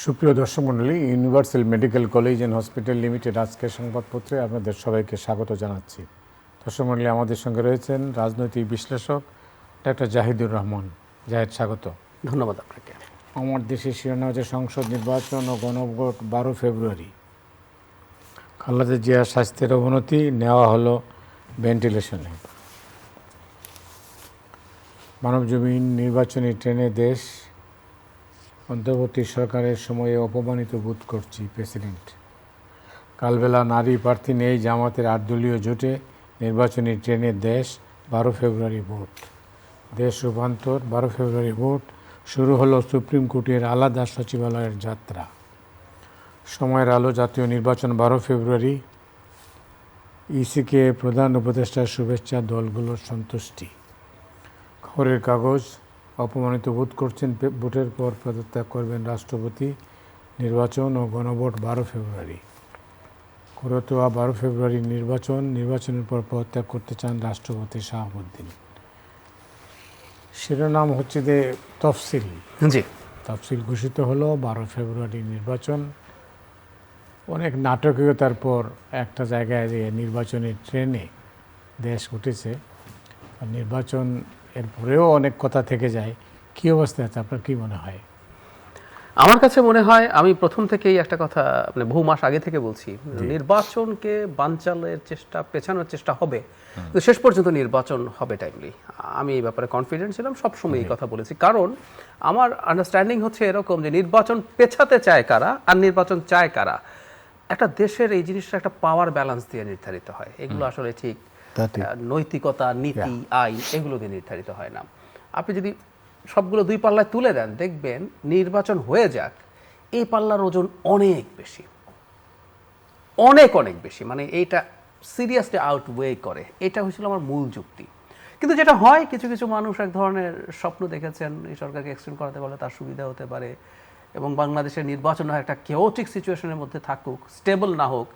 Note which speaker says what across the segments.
Speaker 1: সুপ্রিয় দর্শক মণ্ডলী, universal medical college and hospital limited আজকের সংবাদপত্রে আপনাদের সবাইকে স্বাগত জানাচ্ছি। দর্শক মণ্ডলী, আমাদের সঙ্গে রয়েছেন রাজনৈতিক বিশ্লেষক ডাক্তার জাহিদুর রহমান। জাহিদ, স্বাগত।
Speaker 2: ধন্যবাদ আপনাকে।
Speaker 1: আমার দেশের শিরোনাম হচ্ছে সংসদ নির্বাচন ও গণভোট 12 ফেব্রুয়ারি। খালেদা জিয়ার স্বাস্থ্যের অবনতি, নেওয়া হলো ভেন্টিলেশনে। মানবজমিন নির্বাচনী ট্রেনে দেশ, অন্তর্বর্তী সরকারের সময়ে অপমানিত বোধ করছি প্রেসিডেন্ট। কালবেলা নারী প্রার্থী নেই জামাতের 8 দলীয় জোটে, নির্বাচনী ট্রেনে দেশ, 12 ফেব্রুয়ারি ভোট। দেশ রূপান্তর, 12 ফেব্রুয়ারি ভোট। শুরু হলো সুপ্রিম কোর্টের আলাদা সচিবালয়ের যাত্রা। সময়ের আলো, জাতীয় নির্বাচন 12 ফেব্রুয়ারি। ইসিকে প্রধান উপদেষ্টার শুভেচ্ছা, দলগুলোর সন্তুষ্টি। খবরের কাগজ, অপমানিত বোধ করছেন, ভোটের পর পদত্যাগ করবেন রাষ্ট্রপতি। নির্বাচন ও গণভোট 12 ফেব্রুয়ারি। করতোয়া 12 ফেব্রুয়ারি নির্বাচনের পর পদত্যাগ করতে চান রাষ্ট্রপতি শাহাবুদ্দিন। শিরোনাম হচ্ছে যে তফসিল।
Speaker 2: জি,
Speaker 1: তফসিল ঘোষিত হলো, 12 ফেব্রুয়ারি নির্বাচন। অনেক নাটকীয়তার পর একটা জায়গায় যে নির্বাচনের ট্রেনে দেশ উঠেছে। নির্বাচন এরপরেও অনেক কথা থেকে যায়। কী অবস্থা আছে, আপনার কী মনে হয়?
Speaker 2: আমার কাছে মনে হয়, আমি প্রথম থেকেই একটা কথা মানে বহু মাস আগে থেকে বলছি, নির্বাচনকে বানচালের চেষ্টা, পেছানোর চেষ্টা হবে, কিন্তু শেষ পর্যন্ত নির্বাচন হবে টাইমলি। আমি এই ব্যাপারে কনফিডেন্ট ছিলাম, সবসময় এই কথা বলেছি। কারণ আমার আন্ডারস্ট্যান্ডিং হচ্ছে এরকম যে নির্বাচন পেছাতে চায় কারা আর নির্বাচন চায় কারা। একটা দেশের এই জিনিসটা একটা পাওয়ার ব্যালেন্স দিয়ে নির্ধারিত হয়। এগুলো আসলে ঠিক নৈতিকতা, নীতি, আইন এগুলো দিয়ে নির্ধারিত হয় না। আপনি যদি সবগুলো দুই পাল্লায় তুলে দেন, দেখবেন নির্বাচন হয়ে যাক, এই পাল্লার ওজন অনেক বেশি, অনেক অনেক বেশি। মানে এইটা সিরিয়াসলি আউটওয়ে করে। এটা হয়েছিল আমার মূল যুক্তি। কিন্তু যেটা হয়, কিছু কিছু মানুষ এক ধরনের স্বপ্ন দেখেছেন, এই সরকারকে এক্সটেন্ড করাতে পারলে তার সুবিধা হতে পারে এবং বাংলাদেশের নির্বাচন হয় একটা কেওটিক সিচুয়েশনের মধ্যে থাকুক, স্টেবল না হোক।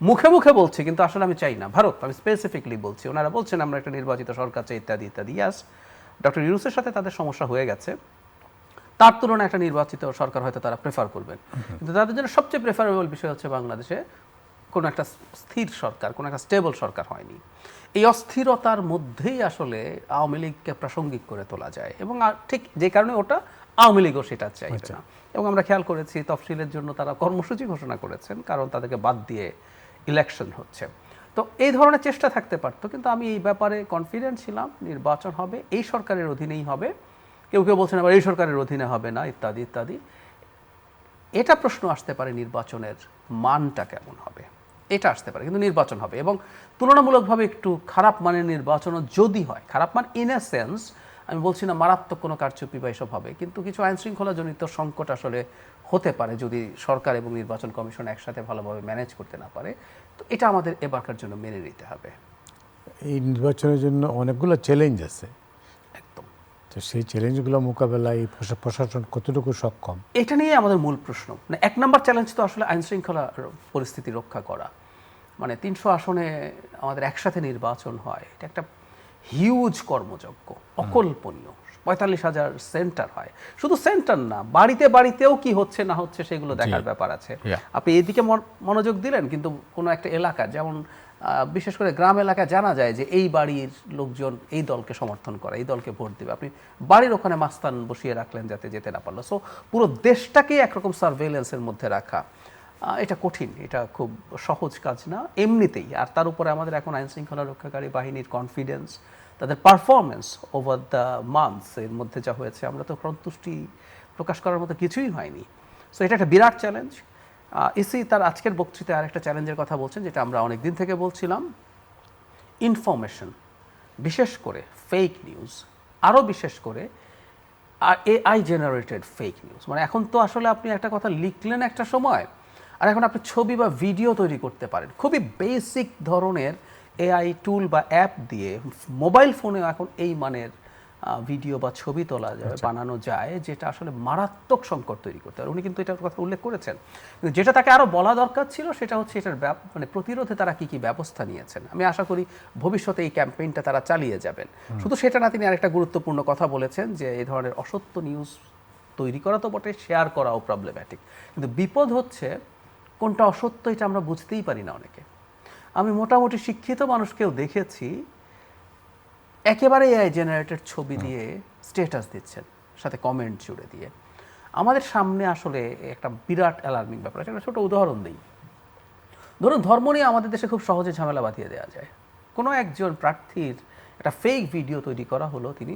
Speaker 2: মুখে মুখে বলছে, কিন্তু আসলে আমি চাই না। ভারত, আমি স্পেসিফিকলি বলছি, ওনারা বলছেন আমরা একটা নির্বাচিত সরকার চাই, ইত্যাদি ইত্যাদি। ইয়াস, ডক্টর ইউনূসের সাথে তাদের সমস্যা হয়ে গেছে, তার তুলনায় একটা নির্বাচিত সরকার হয়তো তারা প্রেফার করবেন। কিন্তু তাদের জন্য সবচেয়ে প্রেফারেবল বিষয় হচ্ছে বাংলাদেশে কোনো একটা স্থির সরকার, কোনো একটা স্টেবল সরকার হয়নি। এই অস্থিরতার মধ্যেই আসলে আওয়ামী লীগকে প্রাসঙ্গিক করে তোলা যায় এবং ঠিক যে কারণে ওটা আওয়ামী লীগও সেটা চাইবে না। এবং আমরা খেয়াল করেছি তফসিলের জন্য তারা কর্মসূচি ঘোষণা করেছেন, কারণ তাদেরকে বাদ দিয়ে ইলেকশন হচ্ছে। তো এই ধরনের চেষ্টা থাকতে পারতো, কিন্তু আমি এই ব্যাপারে কনফিডেন্ট ছিলাম নির্বাচন হবে, এই সরকারের অধীনেই হবে। কেউ কেউ বলছেন আবার এই সরকারের অধীনে হবে না, ইত্যাদি ইত্যাদি। এটা প্রশ্ন আসতে পারে, নির্বাচনের মানটা কেমন হবে, এটা আসতে পারে, কিন্তু নির্বাচন হবে। এবং তুলনামূলকভাবে একটু খারাপ মানের নির্বাচনও যদি হয়, খারাপ মান ইন এ সেন্স, আমি বলছি না মারাত্মক কোনো কারচুপি বা এসব হবে, কিন্তু কিছু আইনশৃঙ্খলাজনিত সংকট আসলে হতে পারে যদি সরকার এবং নির্বাচন কমিশন একসাথে ভালোভাবে ম্যানেজ করতে না পারে। তো এটা আমাদের এবারকার জন্য মেনে নিতে হবে।
Speaker 1: এই নির্বাচনের জন্য অনেকগুলো চ্যালেঞ্জ আছে,
Speaker 2: একদম।
Speaker 1: তো সেই চ্যালেঞ্জগুলো মোকাবেলায় এই প্রশাসন কতটুকু সক্ষম,
Speaker 2: এটা নিয়ে আমাদের মূল প্রশ্ন। মানে 1 নম্বর চ্যালেঞ্জ তো আসলে আইনশৃঙ্খলা পরিস্থিতি রক্ষা করা। মানে 300 আসনে আমাদের একসাথে নির্বাচন হয়, এটা একটা হিউজ কর্মযজ্ঞ, অকল্পনীয়। 45,000 সেন্টার হয়, শুধু সেন্টার না, বাড়িতে বাড়িতেও কি হচ্ছে না হচ্ছে সেগুলো দেখার ব্যাপার আছে। আপনি এদিকে মনোযোগ দিলেন, কিন্তু কোনো একটা এলাকা, যেমন বিশেষ করে গ্রাম এলাকায় জানা যায় যে এই বাড়ির লোকজন এই দলকে সমর্থন করে, এই দলকে ভোট দেবে, আপনি বাড়ির ওখানে মাস্তান বসিয়ে রাখলেন যাতে যেতে না পারলো। সো পুরো দেশটাকেই একরকম সার্ভেইলেন্সের মধ্যে রাখা, এটা কঠিন, এটা খুব সহজ কাজ না এমনিতেই। আর তার উপরে আমাদের এখন আইনশৃঙ্খলা রক্ষাকারী বাহিনীর কনফিডেন্স, তাদের পারফরমেন্স ওভার দ্য মান্থস এর মধ্যে যা হয়েছে, আমরা তো সন্তুষ্টি প্রকাশ করার মতো কিছুই হয়নি। সো এটা একটা বিরাট চ্যালেঞ্জ। ইসি তার আজকের বক্তৃতায় আরেকটা চ্যালেঞ্জের কথা বলছেন, যেটা আমরা অনেক দিন থেকে বলছিলাম, ইনফরমেশন, বিশেষ করে ফেক নিউজ, আরও বিশেষ করে এআই জেনারেটেড ফেক নিউজ। মানে এখন তো আসলে আপনি একটা কথা লিখলেন একটা সময়, আর এখন আপনি ছবি বা ভিডিও তৈরি করতে পারেন খুবই বেসিক ধরনের এআই টুল বা অ্যাপ দিয়ে। মোবাইল ফোনেও এখন এই মানের ভিডিও বা ছবি তোলা যায়, বানানো যায়, যেটা আসলে মারাত্মক সংকট তৈরি করতে পারে। উনি কিন্তু এটার কথা উল্লেখ করেছেন, কিন্তু যেটা তাকে আরও বলা দরকার ছিল সেটা হচ্ছে এটার মানে প্রতিরোধে তারা কী কী ব্যবস্থা নিয়েছেন। আমি আশা করি ভবিষ্যতে এই ক্যাম্পেইনটা তারা চালিয়ে যাবেন। শুধু সেটা না, তিনি আরেকটা গুরুত্বপূর্ণ কথা বলেছেন যে এই ধরনের অসত্য নিউজ তৈরি করা তো বটে, শেয়ার করাও প্রবলেম্যাটিক। কিন্তু বিপদ হচ্ছে কোনটা অসত্য এটা আমরা বুঝতেই পারি না অনেকে। আমি মোটামুটি শিক্ষিত মানুষকেও দেখেছি একেবারে এআই জেনারেটেড ছবি দিয়ে স্ট্যাটাস দিচ্ছেন, সাথে কমেন্ট জুড়ে দিয়ে। আমাদের সামনে আসলে একটা বিরাট অ্যালার্মিং ব্যাপার আছে। একটা ছোট উদাহরণ দিই। ধরুন ধর্ম নিয়ে আমাদের দেশে খুব সহজে ঝামেলা বাঁধিয়ে দেওয়া যায়। কোনো একজন প্রার্থীর একটা ফেক ভিডিও তৈরি করা হলো, তিনি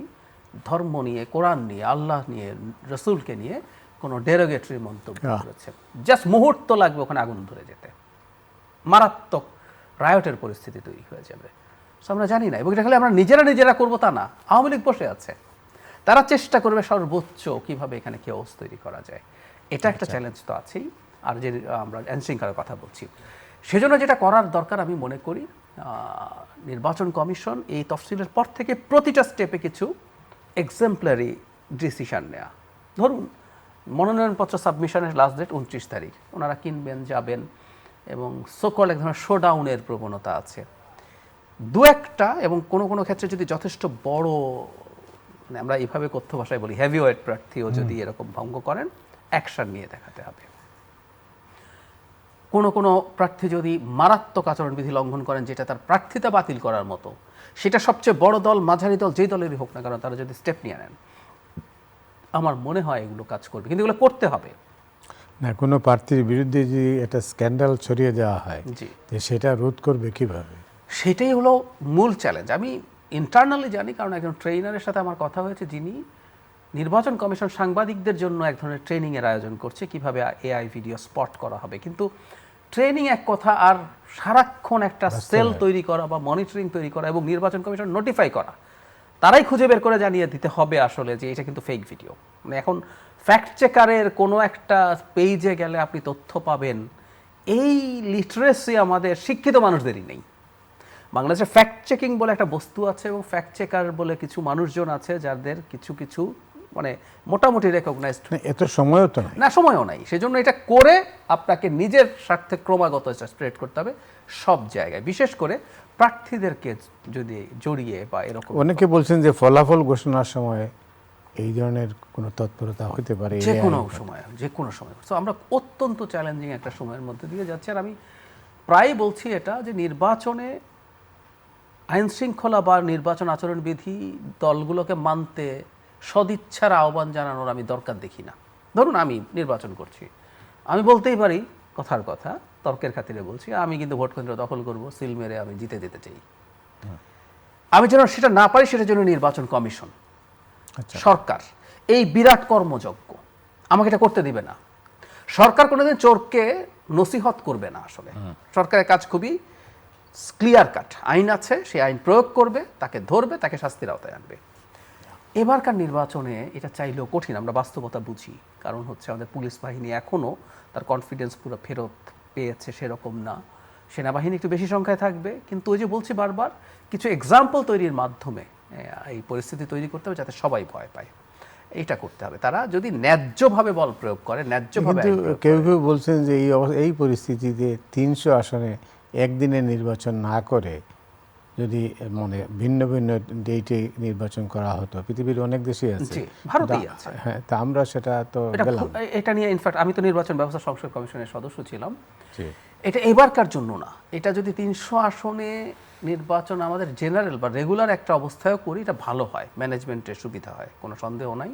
Speaker 2: ধর্ম নিয়ে, কোরআন নিয়ে, আল্লাহ নিয়ে, রসুলকে নিয়ে কোনো ডেরোগেটরি মন্তব্য করেছে। জাস্ট মুহূর্ত লাগবে ওখানে আগুন ধরে যেতে, মারাত্মক রায়টের পরিস্থিতি তৈরি হয়ে যাবে। সো আমরা জানি না, এবং এটা খালি আমরা নিজেরা করবো তা না। আওয়ামী লীগ বসে আছে, তারা চেষ্টা করবে সর্বোচ্চ কিভাবে এখানে কেওস তৈরি করা যায়। এটা একটা চ্যালেঞ্জ তো আছেই। আর যে আমরা আইনশৃঙ্খলার কথা বলছি, সেজন্য যেটা করার দরকার আমি মনে করি, নির্বাচন কমিশন এই তফসিলের পর থেকে প্রতিটা স্টেপে কিছু এক্সাম্পলারি ডিসিশন নেওয়া। ধরুন মনোনয়নপত্র সাবমিশনের লাস্ট ডেট 29 তারিখ, ওনারা কিনবেন, যাবেন, এবং সকল এক ধরনের শোডাউনের প্রবণতা আছে দু একটা, এবং কোনো কোনো ক্ষেত্রে যদি যথেষ্ট বড়, মানে আমরা এইভাবে কথ্য ভাষায় বলি হেভিওয়েট প্রার্থীও যদি এরকম ভঙ্গ করেন, অ্যাকশন নিয়ে দেখাতে হবে। কোনো কোনো প্রার্থী যদি মারাত্মক আচরণবিধি লঙ্ঘন করেন, যেটা তার প্রার্থিতা বাতিল করার মতো, সেটা সবচেয়ে বড় দল, মাঝারি দল, যেই দলেরই হোক না কারণ, তারা যদি স্টেপ নিয়ে নেন, আমার মনে হয় এগুলো কাজ করবে। কিন্তু এগুলো করতে হবে
Speaker 1: না। কোনো প্রার্থীর বিরুদ্ধে যদি একটা স্ক্যান্ডাল ছড়িয়ে দেওয়া হয়,
Speaker 2: জি,
Speaker 1: সেটা রোধ করবে কিভাবে?
Speaker 2: সেটাই হলো মূল চ্যালেঞ্জ। আমি ইন্টারনালি জানি, কারণ একজন ট্রেনারের সাথে আমার কথা হয়েছে, যিনি নির্বাচন কমিশন সাংবাদিকদের জন্য এক ধরনের ট্রেনিংয়ের আয়োজন করছে, কিভাবে এআই ভিডিও স্পট করা হবে। কিন্তু ট্রেনিং এক কথা, আর সারাক্ষণ একটা সেল তৈরি করা বা মনিটরিং তৈরি করা এবং নির্বাচন কমিশন নোটিফাই করা, তারাই খুঁজে বের করে জানিয়ে দিতে হবে আসলে যে এটা কিন্তু ফেক ভিডিও। মানে এখন ফ্যাক্ট চেকারের কোনো একটা পেজে গেলে আপনি তথ্য পাবেন, এই লিটারেসি আমাদের শিক্ষিত মানুষদেরই নেই। বাংলাদেশে ফ্যাক্ট চেকিং বলে একটা বস্তু আছে, এবং ফ্যাক্ট চেকার বলে কিছু মানুষজন আছে যাদের কিছু কিছু মানে মোটামুটি রেকগনাইজড।
Speaker 1: এত সময়ও তো
Speaker 2: না, সময়ও নাই। সেজন্য এটা করে আপনাকে নিজের স্বার্থে ক্রমাগত স্প্রেড করতে হবে সব জায়গায়, বিশেষ করে প্রার্থীদেরকে যদি জড়িয়ে বা এরকম।
Speaker 1: অনেকে বলছেন যে ফলাফল ঘোষণার সময় এই ধরনের কোনো তৎপরতা হতে পারে,
Speaker 2: যে কোনো সময়। তো আমরা অত্যন্ত চ্যালেঞ্জিং একটা সময়ের মধ্যে দিয়ে যাচ্ছি। আর আমি প্রায় বলছি এটা, যে নির্বাচনে আইন শৃঙ্খলা বা নির্বাচন আচরণবিধি দলগুলোকে মানতে সদিচ্ছার আহ্বান জানানোর আমি দরকার দেখি না। ধরুন আমি নির্বাচন করছি, আমি বলতেই পারি কথার কথা, তর্কের খাতিরে বলছি, আমি কিন্তু ভোট কেন্দ্র দখল করব, সিল মেরে আমি জিতে যেতে চাই। আমি যেন সেটা না পারি, সেটার জন্য নির্বাচন কমিশন, সরকার এই বিরাট কর্মযজ্ঞ আমাকে এটা করতে দিবে না। সরকার কোনোদিন চোরকে নসিহত করবে না। আসলে সরকারের কাজ খুবই ক্লিয়ার কাট, আইন আছে, সেই আইন প্রয়োগ করবে, তাকে ধরবে, তাকে শাস্তির আওতায় আনবে। এবারকার নির্বাচনে এটা চাইলেও কঠিন, আমরা বাস্তবতা বুঝি। কারণ হচ্ছে আমাদের পুলিশ বাহিনী এখনও তার কনফিডেন্স পুরো ফেরত পেয়েছে সেরকম না। সেনাবাহিনী একটু বেশি সংখ্যায় থাকবে, কিন্তু ওই যে বলছি বারবার, কিছু এক্সাম্পল তৈরির মাধ্যমে এই পরিস্থিতি তৈরি করতে হবে যাতে সবাই ভয় পায়। এইটা করতে হবে। তারা যদি ন্যায্যভাবে বল প্রয়োগ করে, ন্যায্যভাবে।
Speaker 1: কেউ কেউ বলছেন যে এই পরিস্থিতিতে 300 আসনে একদিনে নির্বাচন না করে যদি মানে ভিন্ন ভিন্ন ডেটে নির্বাচন করা হতো, পৃথিবীর অনেক দেশই আছে,
Speaker 2: ভারতেই আছে।
Speaker 1: হ্যাঁ, তা আমরা সেটা তো গেলাম।
Speaker 2: এটা নিয়ে ইনফ্যাক্ট আমি তো নির্বাচন ব্যবস্থা সংসদ কমিশনের সদস্য ছিলাম। এটা এবারকার জন্য না, এটা যদি 300 আসনে নির্বাচন আমাদের জেনারেল বা রেগুলার একটা অবস্থায়ও করি, এটা ভালো হয়, ম্যানেজমেন্টের সুবিধা হয়, কোনো সন্দেহ নাই।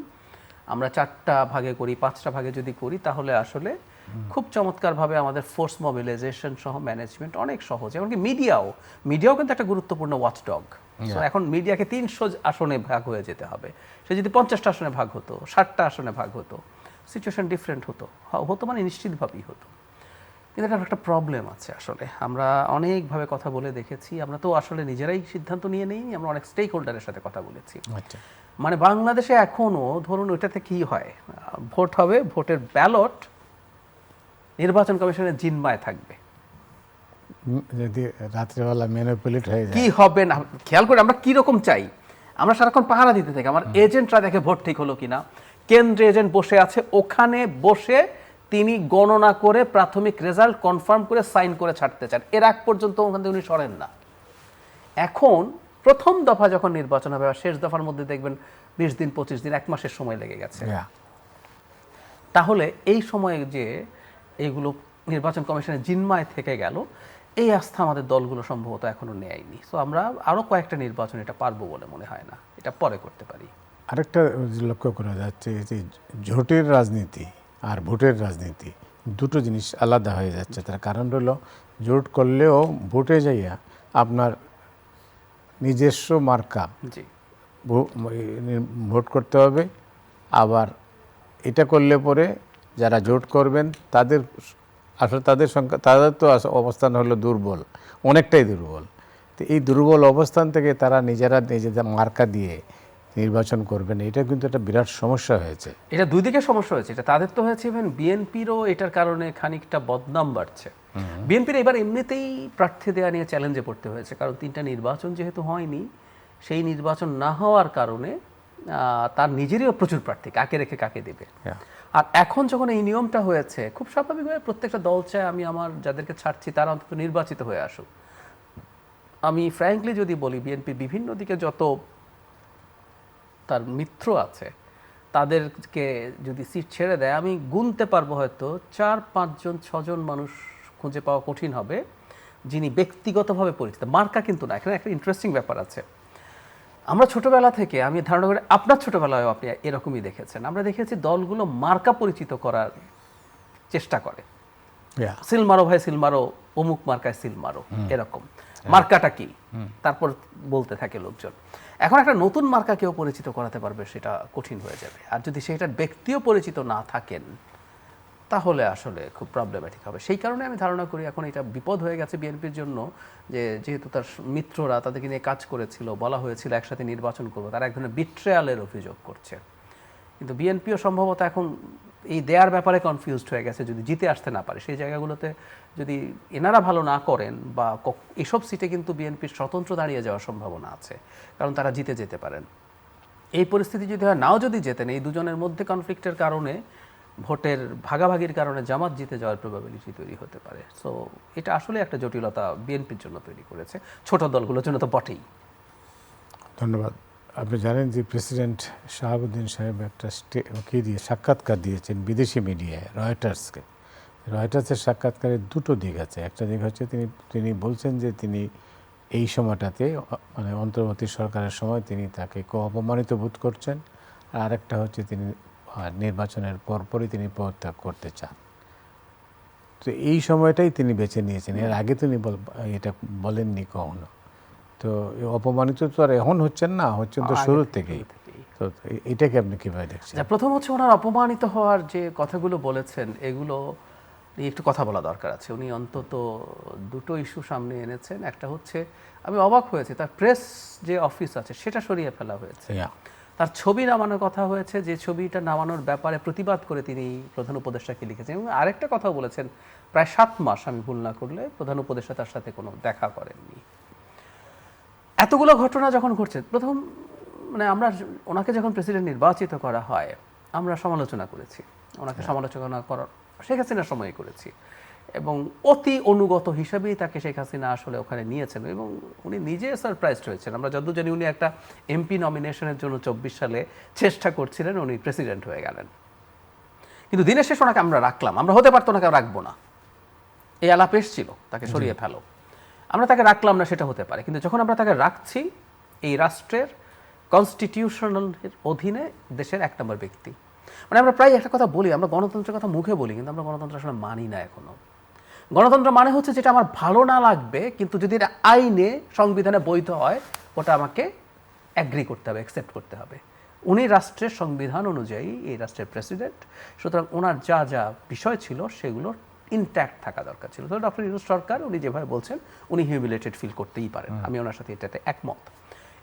Speaker 2: আমরা 4টা ভাগে করি, 5টা ভাগে যদি করি, তাহলে আসলে খুব চমৎকারভাবে আমাদের ফোর্স মোবিলাইজেশন সহ ম্যানেজমেন্ট অনেক সহজ। এমনকি মিডিয়াও কিন্তু একটা গুরুত্বপূর্ণ ওয়াচডগ। সো এখন মিডিয়াকে 300 আসনে ভাগ হয়ে যেতে হবে। সে যদি 50টা আসনে ভাগ হতো, 60টা আসনে ভাগ হতো, সিচুয়েশন ডিফারেন্ট হতো মানে নিশ্চিতভাবেই হতো। কিন্তু এটা একটা প্রবলেম আছে। আসলে আমরা অনেকভাবে কথা বলে দেখেছি, আমরা তো আসলে নিজেরাই সিদ্ধান্ত নিয়ে নেইনি, আমরা অনেক স্টেক হোল্ডারের সাথে কথা বলেছি। মানে বাংলাদেশে এখনও ধরুন ওইটাতে কি হয়, ভোট হবে, ভোটের ব্যালট নির্বাচন কমিশনের জিম্মায় থাকবে।
Speaker 1: যদি রাত্রেবেলা ম্যানিপুলেট হয়ে যায়
Speaker 2: কি হবে না, খেয়াল করে আমরা কি রকম চাই, আমরা সারাক্ষণ পাহারা দিতে থাকি। আমার এজেন্টরা দেখে ভোট ঠিক হলো কিনা, কেন্দ্রে এজেন্ট বসে আছে, ওখানে বসে তিনি গণনা করে প্রাথমিক রেজাল্ট কনফার্ম করে সাইন করে ছাড়তে চান। এর আগ পর্যন্ত ওখান থেকে উনি সরেন না। এখন প্রথম দফা যখন নির্বাচন হবে, শেষ দফার মধ্যে দেখবেন 20 দিন 25 দিন 1 মাসের সময় লেগে গেছে। তাহলে এই সময়ে যে এইগুলো নির্বাচন কমিশনের জিম্মায় থেকে গেল, এই আস্থা আমাদের দলগুলো সম্ভবত এখনো নেয়নি। সো আমরা আরও কয়েকটা নির্বাচন এটা পারবো বলে মনে হয় না, এটা পরে করতে পারি।
Speaker 1: আরেকটা লক্ষ্য করা যাচ্ছে যে জোটের রাজনীতি আর ভোটের রাজনীতি দুটো জিনিস আলাদা হয়ে যাচ্ছে। তার কারণ হলো জোট করলেও ভোটে যাইয়া আপনার নিজস্ব মার্কা
Speaker 2: জি,
Speaker 1: ভোট করতে হবে। আবার এটা করলে পরে যারা জোট করবেন তাদের আসলে তাদের সংখ্যা, তাদের তো অবস্থান হলো দুর্বল, অনেকটাই দুর্বল। তো এই দুর্বল অবস্থান থেকে তারা নিজেদের মার্কা দিয়ে নির্বাচন করবেন, এটা কিন্তু একটা বিরাট সমস্যা হয়েছে।
Speaker 2: এটা দুই দিকে সমস্যা হয়েছে, এটা তাদের তো হয়েছে, ইভেন বিএনপিরও এটার কারণে খানিকটা বদনাম বাড়ছে। বিএনপির এবার এমনিতেই প্রার্থী দেওয়া নিয়ে চ্যালেঞ্জে পড়তে হয়েছে, কারণ 3টা নির্বাচন যেহেতু হয়নি, সেই নির্বাচন না হওয়ার কারণে তার নিজেরও প্রচুর প্রার্থী, কাকে রেখে কাকে দেবে। আর এখন যখন এই নিয়মটা হয়েছে, খুব স্বাভাবিকভাবে প্রত্যেকটা দল চায় আমি আমার যাদেরকে ছাড়ছি তারা অন্তত নির্বাচিত হয়ে আসুক। আমি ফ্র্যাঙ্কলি যদি বলি, বিএনপি বিভিন্ন দিকে যত তার মিত্র আছে তাদেরকে যদি সিট ছেড়ে দেয়, আমি গুনতে পারবো হয়তো 4, 5 জন, 6 জন মানুষ খুঁজে পাওয়া কঠিন হবে যিনি ব্যক্তিগতভাবে পরিচিত, মার্কা কিন্তু না। এখানে একটা ইন্টারেস্টিং ব্যাপার আছে। আমরা ছোটবেলা থেকে, আমি ধারণা করি আপনার ছোটবেলায় আপনি এরকমই দেখেছেন, আমরা দেখেছি দলগুলো মার্কা পরিচিত করার চেষ্টা করে। সিল মারো ভাই সিল মারো, অমুক মার্কায় সিল মারো, এরকম মার্কাটা কি তারপর বলতে থাকে লোকজন। এখন একটা নতুন মার্কা কেউ পরিচিত করাতে পারবে সেটা কঠিন হয়ে যাবে। আর যদি সেটার ব্যক্তিও পরিচিত না থাকেন তাহলে আসলে খুব প্রবলেম্যাটিক হবে। সেই কারণে আমি ধারণা করি এখন এটা বিপদ হয়ে গেছে বিএনপির জন্য, যে যেহেতু তার মিত্ররা তাদেরকে নিয়ে কাজ করেছিল, বলা হয়েছিল একসাথে নির্বাচন করবো, তারা এক ধরনের বিট্রেয়ালের অভিযোগ করছে। কিন্তু বিএনপিও সম্ভবত এখন এই দেয়ার ব্যাপারে কনফিউজড হয়ে গেছে। যদি জিতে আসতে না পারে সেই জায়গাগুলোতে, যদি এনারা ভালো না করেন বা এসব সিটে কিন্তু বিএনপির স্বতন্ত্র দাঁড়িয়ে যাওয়ার সম্ভাবনা আছে, কারণ তারা জিতে যেতে পারেন। এই পরিস্থিতি যদি হয়, নাও যদি জেতেন, এই দুজনের মধ্যে কনফ্লিক্টের কারণে, ভোটের ভাগাভাগির কারণে জামাত জিতে যাওয়ার প্রবাবিলিটি তৈরি হতে পারে। সো এটা আসলে একটা জটিলতা বিএনপির জন্য তৈরি করেছে, ছোট দলগুলোর জন্য তো বটেই।
Speaker 1: ধন্যবাদ। আপনি জানেন যে প্রেসিডেন্ট শাহাবুদ্দিন সাহেব একটা সাক্ষাৎকার দিয়েছেন বিদেশি মিডিয়ায়, রয়টার্সকে। রয়টার্সের সাক্ষাৎকারের দুটো দিক আছে। একটা দিক হচ্ছে তিনি বলছেন যে তিনি এই সময়টাতে, মানে অন্তর্বর্তী সরকারের সময় তিনি তাকে অপমানিত বোধ করছেন। আর আরেকটা হচ্ছে তিনি নির্বাচনের পরপরই তিনি পদত্যাগ করতে চান। তো এই সময়টাই তিনি বেছে নিয়েছেন, এর আগে তিনি এটা বলেননি কখনো। তো অপমানিত তো আর এখন হচ্ছেন না, হচ্ছেন তো শুরু থেকেই। তো এটাকে আপনি কীভাবে দেখছেন?
Speaker 2: প্রথম হচ্ছে ওনার অপমানিত হওয়ার যে কথাগুলো বলেছেন, এগুলো নিয়ে একটু কথা বলা দরকার আছে। উনি অন্তত দুটো ইস্যু সামনে এনেছেন। একটা হচ্ছে, আমি অবাক হয়েছি, তার প্রেস যে অফিস আছে সেটা সরিয়ে ফেলা হয়েছে। তার ছবি নামানোর কথা হয়েছে, যে ছবিটা নামানোর ব্যাপারে প্রতিবাদ করে তিনি প্রধান উপদেষ্টাকে লিখেছেন। এবং আরেকটা কথা বলেছেন, প্রায় 7 মাস আমি ভুল না করলে প্রধান উপদেষ্টা তার সাথে কোনো দেখা করেননি। এতগুলো ঘটনা যখন ঘটছে, প্রথম মানে আমরা ওনাকে যখন প্রেসিডেন্ট নির্বাচিত করা হয়, আমরা সমালোচনা করেছি, ওনাকে সমালোচনা করার শেখ হাসিনার সময় করেছি, এবং অতি অনুগত হিসাবেই তাকে শেখ হাসিনা আসলে ওখানে নিয়েছেন, এবং উনি নিজে সারপ্রাইজড হয়েছেন। আমরা যতদূর জানি উনি একটা এমপি নমিনেশনের জন্য 24 সালে চেষ্টা করছিলেন, উনি প্রেসিডেন্ট হয়ে গেলেন। কিন্তু দিনের শেষ ওনাকে আমরা রাখলাম, আমরা হতে পারতো ওনাকে রাখবো না, এই আলাপ এসেছিল তাকে সরিয়ে ফেলো, আমরা তাকে রাখলাম না, সেটা হতে পারে। কিন্তু যখন আমরা তাকে রাখছি, এই রাষ্ট্রের কনস্টিটিউশনাল অধীনে দেশের 1 নম্বর ব্যক্তি, মানে আমরা প্রায় একটা কথা বলি, আমরা গণতন্ত্রের কথা মুখে বলি, কিন্তু আমরা গণতন্ত্র আসলে মানি না এখনো। গণতন্ত্র মানে হচ্ছে যেটা আমার ভালো না লাগবে, কিন্তু যদি এটা আইনে সংবিধানে বৈধ হয়, ওটা আমাকে অ্যাগ্রি করতে হবে, অ্যাকসেপ্ট করতে হবে। উনি রাষ্ট্রের সংবিধান অনুযায়ী এই রাষ্ট্রের প্রেসিডেন্ট, সুতরাং ওনার যা যা বিষয় ছিল সেগুলো ইনট্যাক্ট থাকা দরকার ছিল। তো ডক্টর ইউনূস সরকার উনি যেভাবে বলছেন, উনি হিউমিলেটেড ফিল করতেই পারেন, আমি ওনার সাথে এটাতে একমত।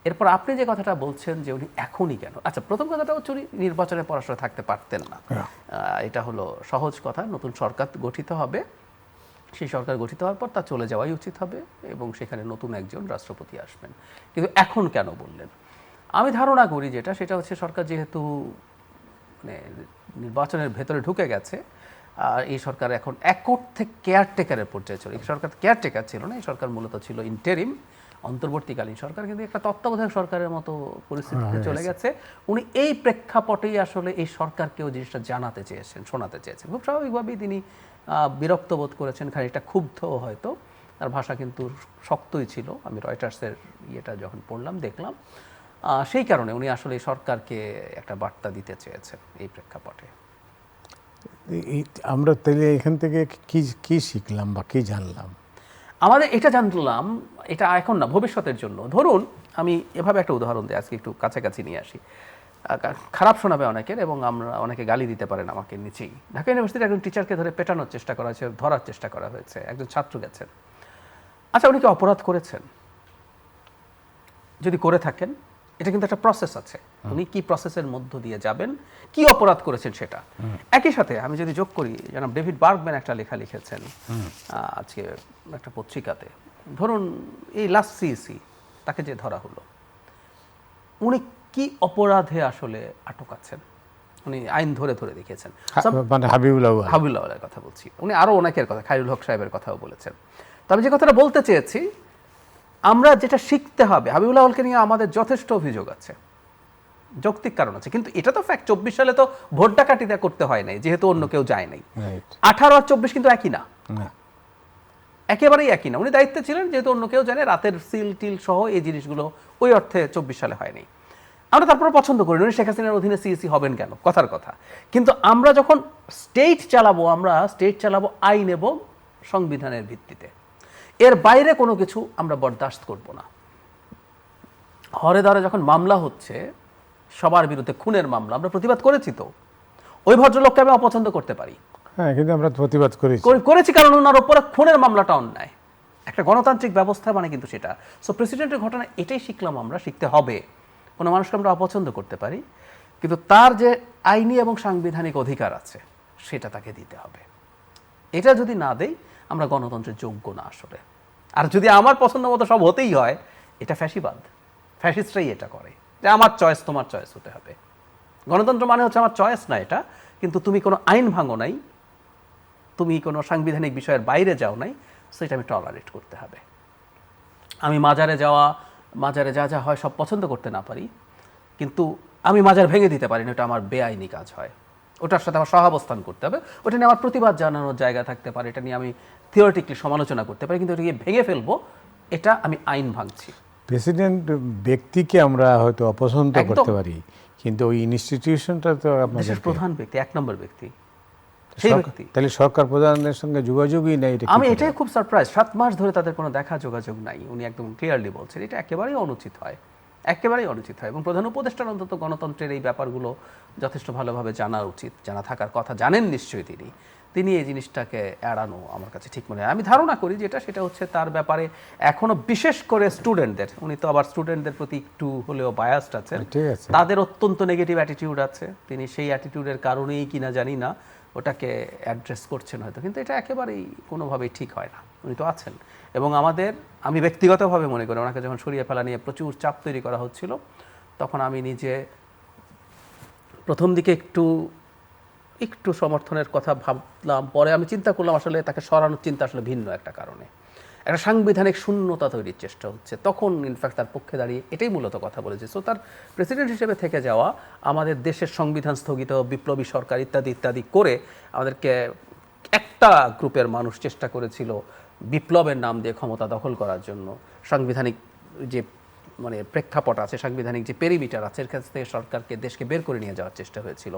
Speaker 2: এরপর আপনি যে কথাটা বলছেন যে উনি এখনই কেন, আচ্ছা, প্রথম কথাটা হচ্ছে উনি নির্বাচনের পর আসলে থাকতে পারতেন না, এটা হলো সহজ কথা। নতুন সরকার গঠিত হবে, সেই সরকার গঠিত হওয়ার পর তা চলে যাওয়াই উচিত হবে, এবং সেখানে নতুন একজন রাষ্ট্রপতি আসবেন। কিন্তু এখন কেন বললেন? আমি ধারণা করি যেটা, সেটা হচ্ছে সরকার যেহেতু মানে নির্বাচনের ভেতরে ঢুকে গেছে, আর এই সরকার এখন এক থেকে কেয়ারটেকারের পর্যায়ে চলে। এই সরকার কেয়ারটেকার ছিল না, এই সরকার মূলত ছিল ইন্টারিম। অন্তর্বর্তীকালীন সরকার কিন্তু একটা তত্ত্বাবধায়ক সরকারের মতো পরিস্থিতিতে চলে গেছে। উনি এই প্রেক্ষাপটেই আসলে এই সরকারকেও জিনিসটা জানাতে চেয়েছেন, শোনাতে চেয়েছেন। খুব স্বাভাবিকভাবেই তিনি বিরক্ত বোধ করেছেন, খানিকটা ক্ষুব্ধও হয়তো। তার ভাষা কিন্তু শক্তই ছিল, আমি রয়টার্সের ইয়েটা যখন পড়লাম দেখলাম। সেই কারণে উনি আসলে সরকারকে একটা বার্তা দিতে চেয়েছেন এই প্রেক্ষাপটে।
Speaker 1: আমরা তাহলে এখান থেকে কি শিখলাম বা কি জানলাম?
Speaker 2: আমাদের এটা জানলাম, এটা এখন না, ভবিষ্যতের জন্য। ধরুন আমি এভাবে একটা উদাহরণ দিই, আজকে একটু কাছাকাছি নিয়ে আসি। খারাপ শোনাবে অনেকের এবং আমরা অনেকে গালি দিতে পারেন আমাকে নিচেই। ঢাকা ইউনিভার্সিটির একজন টিচারকে ধরে পেটানোর চেষ্টা করা হয়েছে, ধরার চেষ্টা করা হয়েছে, একজন ছাত্র গেছেন। আচ্ছা, উনি কি অপরাধ করেছেন? যদি করে থাকেন, এটা কিন্তু একটা প্রসেস আছে, উনি কি প্রসেসের মধ্য দিয়ে যাবেন, কি অপরাধ করেছেন সেটা। একই সাথে আমি যদি যোগ করি, জনাব ডেভিড বার্গম্যান একটা লেখা লিখেছেন আজকে একটা পত্রিকাতে। ধরুন এই লাস্ট সিইসি, তাকে যে ধরা হলো, উনি কি অপরাধে আসলে আটক আছেন? উনি আইন ধরে ধরে দেখিয়েছেন।
Speaker 1: মানে
Speaker 2: হাবিবুল্লাহর কথা বলছি, উনি আরও অনেকের কথা, খায়রুল হক সাহেবের কথাও বলেছেন। তবে যে কথাটা বলতে চেয়েছি, আমরা যেটা শিখতে হবে, হাবিবুল্লাহ হলকে নিয়ে আমাদের যথেষ্ট অভিযোগ আছে, যৌক্তিক কারণ আছে, কিন্তু এটা তো ফ্যাক্ট। 24 সালে তো ভোট ডাকাতিটা করতে হয় নাই, যেহেতু অন্য কেউ যায় নাই। 18 আর 24 কিন্তু একই না, একেবারেই একই না। উনি দায়িত্বে ছিলেন, যেহেতু অন্য কেউ জানে, রাতের সিল টিল সহ এই জিনিসগুলো ওই অর্থে 24 সালে হয়নি। আমরা তারপরে পছন্দ করি উনি শেখ হাসিনার অধীনে সিইসি হবেন কেন, কথার কথা। কিন্তু আমরা যখন স্টেট চালাবো, আমরা স্টেট চালাবো আইন এবং সংবিধানের ভিত্তিতে। এর বাইরে কোনো কিছু আমরা বরদাস্ত করব না। হরে ধরে যখন মামলা হচ্ছে সবার বিরুদ্ধে, খুনের মামলা, আমরা প্রতিবাদ করেছি তো। ওই ভদ্রলোককে আমি অপছন্দ করতে পারি,
Speaker 1: হ্যাঁ, কিন্তু আমরা প্রতিবাদ
Speaker 2: করেছি কারণ ওনার উপরে খুনের মামলাটা অন্যায়। একটা গণতান্ত্রিক ব্যবস্থা মানে কিন্তু সেটা। সো প্রেসিডেন্টের ঘটনা এটাই শিখলাম, আমরা শিখতে হবে। কোনো মানুষকে আমরা অপছন্দ করতে পারি, কিন্তু তার যে আইনি এবং সাংবিধানিক অধিকার আছে সেটা তাকে দিতে হবে। এটা যদি না দেই, আমরা গণতন্ত্রের যোগ্য না আসলে। আর যদি আমার পছন্দ মতো সব হতেই হয়, এটা ফ্যাসিবাদ। ফ্যাসিস্টরাই এটা করে, যে আমার চয়েস তোমার চয়েস হতে হবে। গণতন্ত্র মানে হচ্ছে আমার চয়েস না এটা, কিন্তু তুমি কোনো আইন ভাঙো নাই, তুমি কোনো সাংবিধানিক বিষয়ের বাইরে যাও নাই, সেটা আমি টলারেট করতে হবে। আমি মাজারে যাওয়া, মাজারে যা যা হয় সব পছন্দ করতে না পারি, কিন্তু আমি মাজার ভেঙে দিতে পারি না, ওটা আমার বেআইনি কাজ হয়। ওটার সাথে আমার সহাবস্থান করতে হবে, ওটা নিয়ে আমার প্রতিবাদ জানানোর জায়গা থাকতে পারে, এটা নিয়ে আমি থিওরিটিক্যালি সমালোচনা করতে পারি, কিন্তু ওটাকে ভেঙে ফেলবো, এটা আমি আইন ভাঙছি।
Speaker 1: প্রেসিডেন্ট ব্যক্তিকে আমরা হয়তো অপছন্দ করতে পারি, কিন্তু ওই ইনস্টিটিউশনটা তো
Speaker 2: দেশের প্রধান ব্যক্তি, 1 নম্বর ব্যক্তি।
Speaker 1: তাহলে সরকার প্রধানের সঙ্গে যোগাযোগই নাই।
Speaker 2: আমি এটাই খুব সারপ্রাইজ, 7 মাস ধরে তাদের কোনো দেখা যোগাযোগ নাই। উনি একদম ক্লিয়ারলি বলছেন, এটা একেবারেই অনুচিত হয়, একেবারেই অনুচিত হয়। এবং প্রধান উপদেষ্টার অন্তত গণতন্ত্রের এই ব্যাপারগুলো যথেষ্ট ভালোভাবে জানা উচিত, জানা থাকার কথা, জানেন নিশ্চয়ই তিনি এই জিনিসটাকে এড়ানো আমার কাছে ঠিক মনে হয়। আমি ধারণা করি যেটা, সেটা হচ্ছে তার ব্যাপারে এখনো বিশেষ করে স্টুডেন্টদের, উনি তো আবার স্টুডেন্টদের প্রতি একটু হলেও বায়াসড আছেন, তাদের অত্যন্ত নেগেটিভ অ্যাটিটিউড আছে। তিনি সেই অ্যাটিটিউডের কারণেই কিনা জানি না ওটাকে অ্যাড্রেস করছেন হয়তো, কিন্তু এটা একেবারেই কোনোভাবেই ঠিক হয় না। উনি তো আছেন, এবং আমি ব্যক্তিগতভাবে মনে করি ওনাকে যখন সরিয়ে ফেলা নিয়ে প্রচুর চাপ তৈরি করা হচ্ছিল, তখন আমি নিজে প্রথম দিকে একটু সমর্থনের কথা ভাবলাম, পরে আমি চিন্তা করলাম আসলে তাকে সরানোর চিন্তা আসলে ভিন্ন একটা কারণে। একটা সাংবিধানিক শূন্যতা তৈরির চেষ্টা হচ্ছে, তখন ইনফ্যাক্ট তার পক্ষে দাঁড়িয়ে এটাই মূলত কথা বলেছে। সো তার প্রেসিডেন্ট হিসেবে থেকে যাওয়া, আমাদের দেশের সংবিধান স্থগিত, বিপ্লবী সরকার ইত্যাদি ইত্যাদি করে আমাদেরকে একটা গ্রুপের মানুষ চেষ্টা করেছিল বিপ্লবের নাম দিয়ে ক্ষমতা দখল করার জন্য। সাংবিধানিক যে প্রেক্ষাপট আছে, সাংবিধানিক যে পেরিমিটার আছে, এর কাছ থেকে সরকারকে, দেশকে বের করে নিয়ে যাওয়ার চেষ্টা হয়েছিল।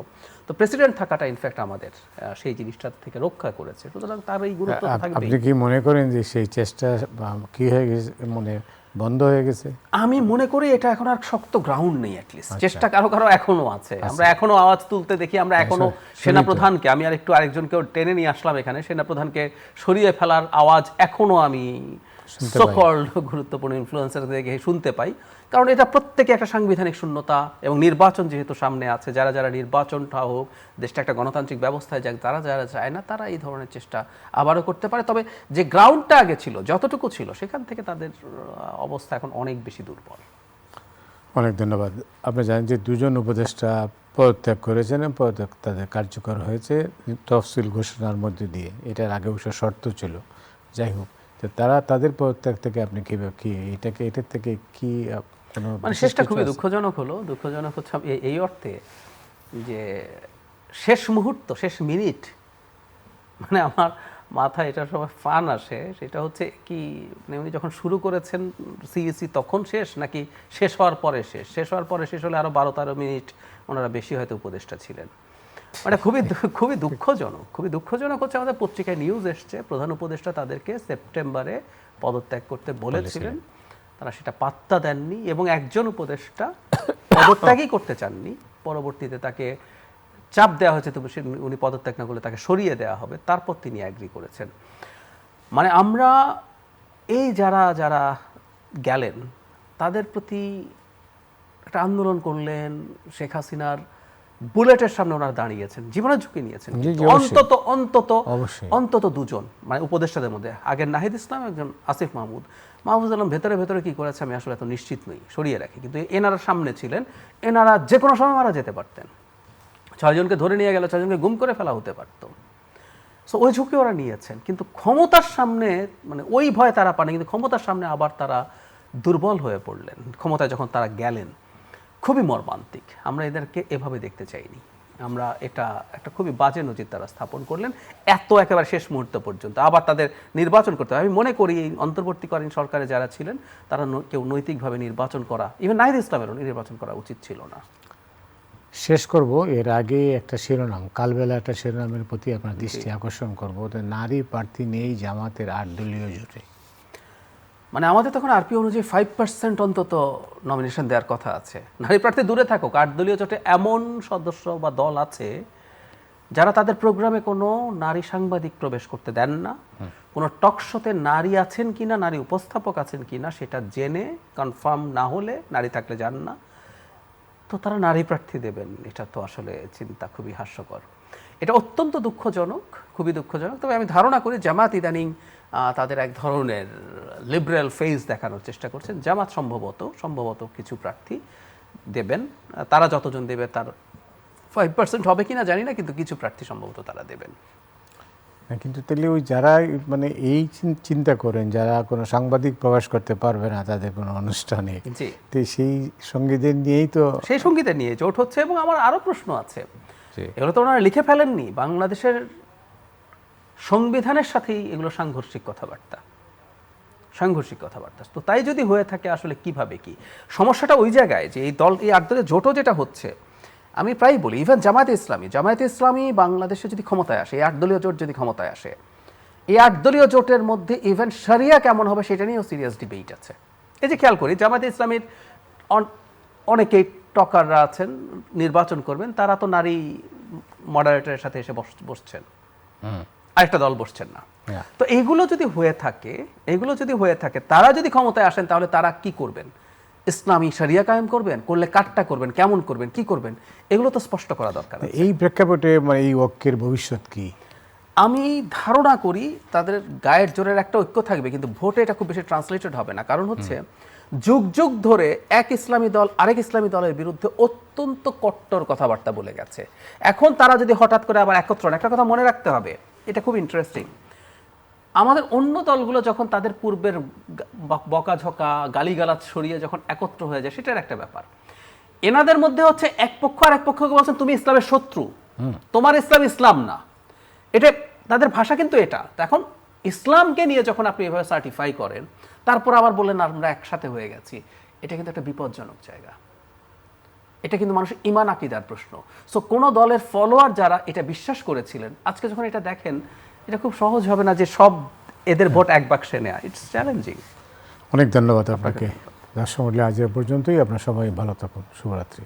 Speaker 2: তো প্রেসিডেন্ট থাকাটা ইনফ্যাক্ট আমাদের সেই জিনিসটা থেকে রক্ষা করেছে, সুতরাং তার এই গুরুত্ব থাকবে।
Speaker 1: আপনি কি মনে করেন যে সেই চেষ্টা কি হয়ে গেছে, বন্ধ হয়ে গেছে?
Speaker 2: আমি মনে করি এটা এখন আর শক্ত গ্রাউন্ড নেই, অ্যাটলিস্ট চেষ্টা কারো এখনো আছে। আমরা এখনো আওয়াজ তুলতে দেখি, আমরা এখনো সেনাপ্রধানকে, আমি আরেকজনকেও টেনে নিয়ে আসলাম এখানে, সেনাপ্রধানকে সরিয়ে ফেলার আওয়াজ এখনো আমি সো-কল্ড গুরুত্বপূর্ণ ইনফ্লুয়েন্সার থেকে শুনতে পাই। কারণ এটা প্রত্যেকে একটা সাংবিধানিক শূন্যতা, এবং নির্বাচন যেহেতু সামনে আছে, যারা নির্বাচনটা হোক, দেশটা একটা গণতান্ত্রিক ব্যবস্থায় যাক, যারা চায় না, তারা এই ধরনের চেষ্টা আবারও করতে পারে। তবে যে গ্রাউন্ডটা আগে ছিল, যতটুকু ছিল, সেখান থেকে তাদের অবস্থা এখন অনেক বেশি দুর্বল।
Speaker 1: অনেক ধন্যবাদ। আপনি জানেন যে 2জন উপদেষ্টা পদত্যাগ করেছেন, পদত্যাগ তাদের কার্যকর হয়েছে তফসিল ঘোষণার মধ্যে দিয়ে। এটার আগে অবশ্য শর্ত ছিল। যাই হোক, তো তাদের পদত্যাগ থেকে আপনি এটার থেকে কি কোনো
Speaker 2: মানে
Speaker 1: বিশেষ
Speaker 2: শেষটা
Speaker 1: কিছু
Speaker 2: খুবই
Speaker 1: আছে?
Speaker 2: দুঃখজনক হচ্ছে এই অর্থে যে শেষ মুহূর্ত, শেষ মিনিট, মানে আমার মাথায় এটা সময় ফান আসে, সেটা হচ্ছে কি মানে উনি যখন শুরু করেছেন সিইসি তখন শেষ, নাকি শেষ হওয়ার পরে শেষ? শেষ হওয়ার পরে শেষ হলে আরো 12-13 মিনিট ওনারা বেশি হয়তো উপদেষ্টা ছিলেন। মানে খুবই দুঃখজনক হচ্ছে আমাদের পত্রিকায় নিউজ এসছে প্রধান উপদেষ্টা তাদেরকে সেপ্টেম্বরে পদত্যাগ করতে বলেছিলেন, তারা সেটা পাত্তা দেননি এবং একজন উপদেষ্টা পদত্যাগই করতে চাননি, পরবর্তীতে তাকে চাপ দেওয়া হয়েছে তবে উনি পদত্যাগ না করলে তাকে সরিয়ে দেওয়া হবে, তারপর তিনি অ্যাগ্রি করেছেন। মানে আমরা এই যারা গেলেন তাদের প্রতি একটা আন্দোলন করলেন, শেখ হাসিনার বুলেটের সামনে ওনারা দাঁড়িয়েছেন, জীবনের ঝুঁকি নিয়েছেন।
Speaker 1: জি, জি, অবশ্যই। অবশ্যই।
Speaker 2: অন্তত দুজন মানে উপদেষ্টাদের মধ্যে, আগের নাহিদ ইসলাম, একজন আসিফ মাহমুদ আলম ভেতরে কি করেছে আমি আসলে এত নিশ্চিত নই, সরিয়ে রাখি, কিন্তু এনারা সামনে ছিলেন, এনারা যে কোনো সময় মারা যেতে পারতেন, 6 জনকে ধরে নিয়ে গেল, 6 জনকে গুম করে ফেলা হতে পারত। সো ওই ঝুঁকি ওরা নিয়েছেন, কিন্তু ক্ষমতার সামনে মানে ওই ভয় তারা পান, কিন্তু ক্ষমতার সামনে আবার তারা দুর্বল হয়ে পড়লেন ক্ষমতায় যখন তারা গেলেন। খুবই মর্মান্তিক, আমরা এদেরকে এভাবে দেখতে চাইনি। আমরা এটা একটা খুবই বাজে নজির তারা স্থাপন করলেন এত একেবারে শেষ মুহূর্ত পর্যন্ত। আবার তাদের নির্বাচন করতে হবে। আমি মনে করি এই অন্তর্বর্তীকালীন সরকারে যারা ছিলেন তারা কেউ নৈতিকভাবে নির্বাচন করা, ইভেন নাহিদ ইসলামেরও নির্বাচন করা উচিত ছিল না।
Speaker 1: শেষ করব, এর আগে একটা শিরোনাম, কালবেলা একটা শিরোনামের প্রতি আপনার দৃষ্টি আকর্ষণ করব, নারী প্রার্থী নেই জামাতের 8 দলীয় জোটে।
Speaker 2: মানে আমাদের তখন আরপি অনুযায়ী 5% অন্তত নমিনেশন দেওয়ার কথা আছে। নারী প্রার্থী দূরে থাকুক, 8 দলীয় জোটে এমন সদস্য বা দল আছে যারা তাদের প্রোগ্রামে কোনো নারী সাংবাদিক প্রবেশ করতে দেন না, কোনো টকশোতে নারী আছেন কিনা, নারী উপস্থাপক আছেন কিনা সেটা জেনে কনফার্ম না হলে, নারী থাকলে যান না, তো তারা নারী প্রার্থী দেবেন। এটা তো আসলে চিন্তা খুবই হাস্যকর, এটা অত্যন্ত দুঃখজনক, খুবই দুঃখজনক। তবে আমি ধারণা করি জামাত ইদানিং তাদের এক ধরনের লিবারেল ফেজ দেখানোর চেষ্টা করছেন। জামাত সম্ভবত কিছু প্রার্থী দেবেন, তারা যতজন দেবে তার 5% হবে কিনা জানি না, কিন্তু কিছু প্রার্থী সম্ভবত তারা দেবেন।
Speaker 1: কিন্তু তাহলে ওই যারা মানে এই চিন্তা করেন যারা কোনো সাংবাদিক প্রকাশ করতে পারবে না তাদের কোনো অনুষ্ঠানে,
Speaker 2: জি,
Speaker 1: তো সেই সঙ্গীদের নিয়েই তো
Speaker 2: সেই সঙ্গীদের নিয়ে জোট হচ্ছে। এবং আমার আরো প্রশ্ন আছে, এগুলো তো ওনারা লিখে ফেলেননি, বাংলাদেশের সংবিধানের সাথেই এগুলো সাংঘর্ষিক কথাবার্তা। তো তাই যদি হয়ে থাকে আসলে কিভাবে কি সমস্যাটা ওই জায়গায় যে এই 8 দলের জোটও যেটা হচ্ছে, আমি প্রায় বলি ইভেন জামায়াতে ইসলামী বাংলাদেশে যদি ক্ষমতায় আসে, এই 8 দলীয় জোট যদি ক্ষমতায় আসে, এই 8 দলীয় জোটের মধ্যে ইভেন শরিয়া কেমন হবে সেটা নিয়েও সিরিয়াস ডিবেট আছে। এই যে খেয়াল করি জামায়াতে ইসলামীর অনেকেই টকাররা আছেন, নির্বাচন করবেন, তারা তো নারী মডারেটরের সাথে এসে বসছেন, আরেকটা দল বসছেন না। তো এইগুলো যদি হয়ে থাকে, তারা যদি ক্ষমতায় আসেন তাহলে তারা কি করবেন? ইসলামী শরিয়া কায়েম করবেন, করলে কাটটা করবেন, কেমন করবেন, কি করবেন, এগুলো তো স্পষ্ট করা দরকার।
Speaker 1: এই প্রেক্ষাপটে মানে এই ঐক্যের ভবিষ্যৎ কি?
Speaker 2: আমি ধারণা করি তাদের গায়ের জোরের একটা ঐক্য থাকবে, কিন্তু ভোটে এটা খুব বেশি ট্রান্সলেটেড হবে না। কারণ হচ্ছে যুগ যুগ ধরে এক ইসলামী দল আরেক ইসলামী দলের বিরুদ্ধে অত্যন্ত কট্টর কথাবার্তা বলে গেছে। এখন তারা যদি হঠাৎ করে আবার একত্রণ, একটা কথা মনে রাখতে হবে, এটা খুব ইন্টারেস্টিং, আমাদের অন্য দলগুলো যখন তাদের পূর্বের বকাঝকা গালিগালাজ সরিয়ে যখন একত্র হয়ে যায় সেটার একটা ব্যাপার। এনাদের মধ্যে হচ্ছে এক পক্ষ আর এক পক্ষকে বলছেন তুমি ইসলামের শত্রু, তোমার ইসলাম না, এটা তাদের ভাষা কিন্তু এটা। এখন ইসলামকে নিয়ে যখন আপনি এভাবে সার্টিফাই করেন, তারপর আবার বললেন আমরা একসাথে হয়ে গেছি, এটা কিন্তু একটা বিপজ্জনক জায়গা। এটা কিন্তু মানুষের ঈমান আকীদার প্রশ্ন। সো কোনো দলের ফলোয়ার যারা এটা বিশ্বাস করেছিলেন, আজকে যখন এটা দেখেন, এটা খুব সহজ হবে না যে সব এদের ভোট এক বাক্সে নেয়া। It's challenging.
Speaker 1: অনেক ধন্যবাদ আপনাকে। দর্শক মণ্ডলী, আজ এ পর্যন্তই। আপনার সবাই ভালো থাকুন। শুভরাত্রি।